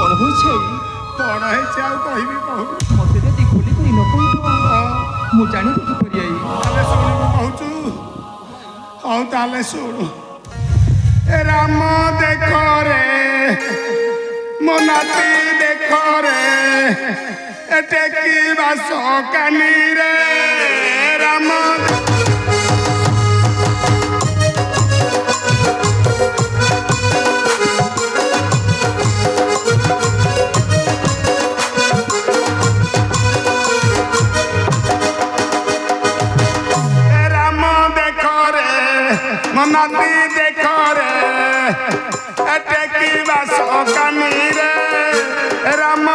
कौन हो कौन है कहबी कहू मत यदि खुली कर न कहू मु जानी कि परि ताले शुणु कहूचु हौ ताले शुणु ए राम देख रे मो नाती देख रे एटे की बास कानी रे राम नाती देख रे एटे की बास कानी रे राम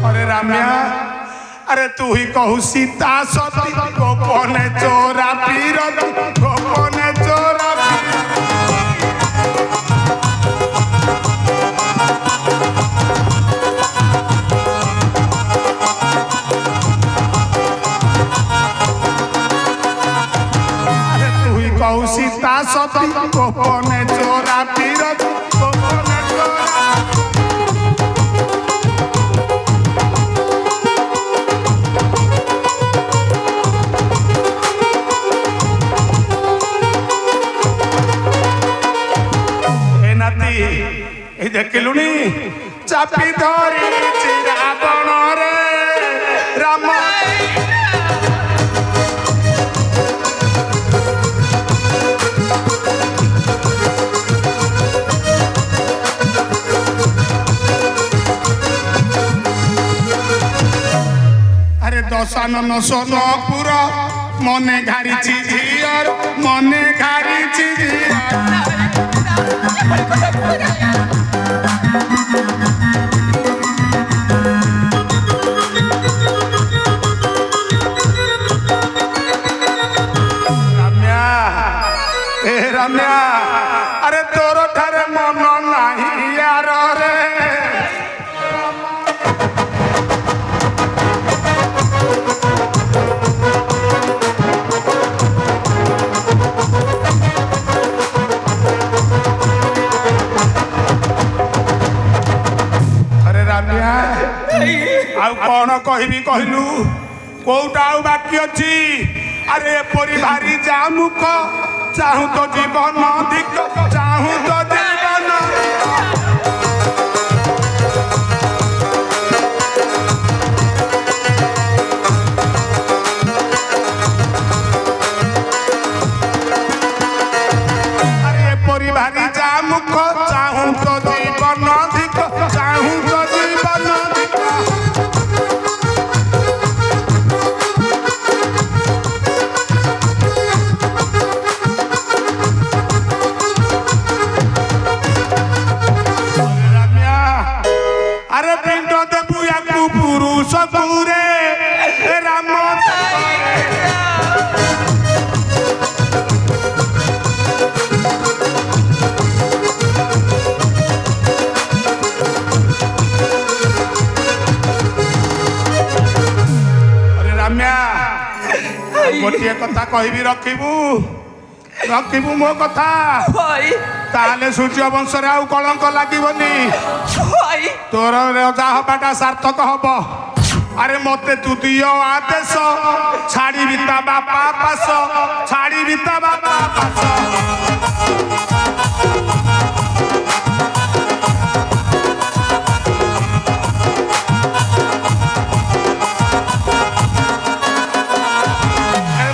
अरे राम्या अरे तू ही कहू सीता सती गोपने चोरा पीरती गोपने चोरा सीता सती गोपने चोरा पीरत गोपने चोरा ए नाती ए देखलुनी चापी धरी रावण रे राम दशानन सोनपुर मने घारिची झियर मने घारिची रम्या ए रम्या अरे तोर ठारे मन नाही यार रे आउ कौन कहबी कहलु कोटा आउ बाकी अच्छी अरे परी भारी जा मुख चाहू तो जीवन अधिक चाहू तो जीवन अरे परी भारी जा मुख चाहू तो जीवन अधिक चाहू तो जीवन अरे पिंड देबू याकू पुरुष पूरे राम अरे राम्या गोटे कथा कहबी रखिबू मो कथा ताले सूर्य वंश रे आउ कलंक लागिबनी तोर राजा हबाटा सार्थक हब अरे मते तू दियो आदेश छाड़ी बिता बापा पास छाड़ी बिता बापा पास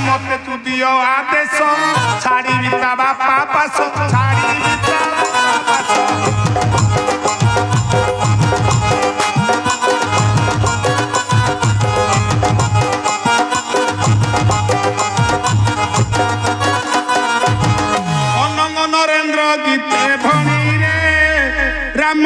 मते तू दियो आदेश छाड़ी बिता बापा पास छाड़ी बिता पास नरेंद्र गीते भणी रे राम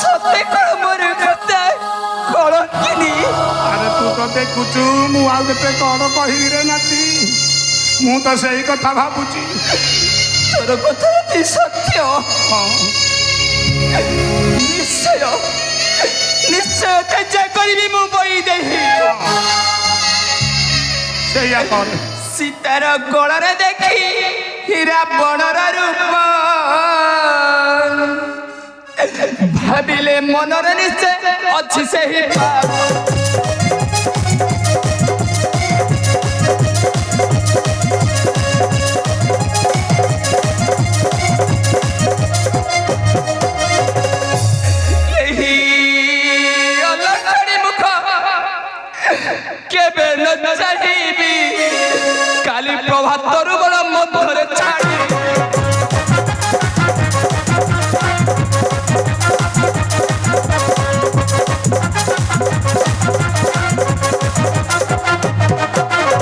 सत्य ଦେଖୁଛୁ ମୁଁ ଆଉ କେତେ କଣ କହିବି ରେ ନାତି ମୁଁ ତ ସେଇ କଥା ଭାବୁଛି ତୋର କଥା ଅତି ସତ୍ୟ ହଁ ନିଶ୍ଚୟ ନିଶ୍ଚୟ ତେଜା କରିବି ମୁଁ ବହି ଦେହି ସେଇଆ କର ସୀତାର ଗୋଳରେ ଦେଖି ରାବଣର ରୂପ ଭାବିଲେ ମନରେ ନିଶ୍ଚୟ ଅଛି ସେହି ଭାବ କେବେ ନ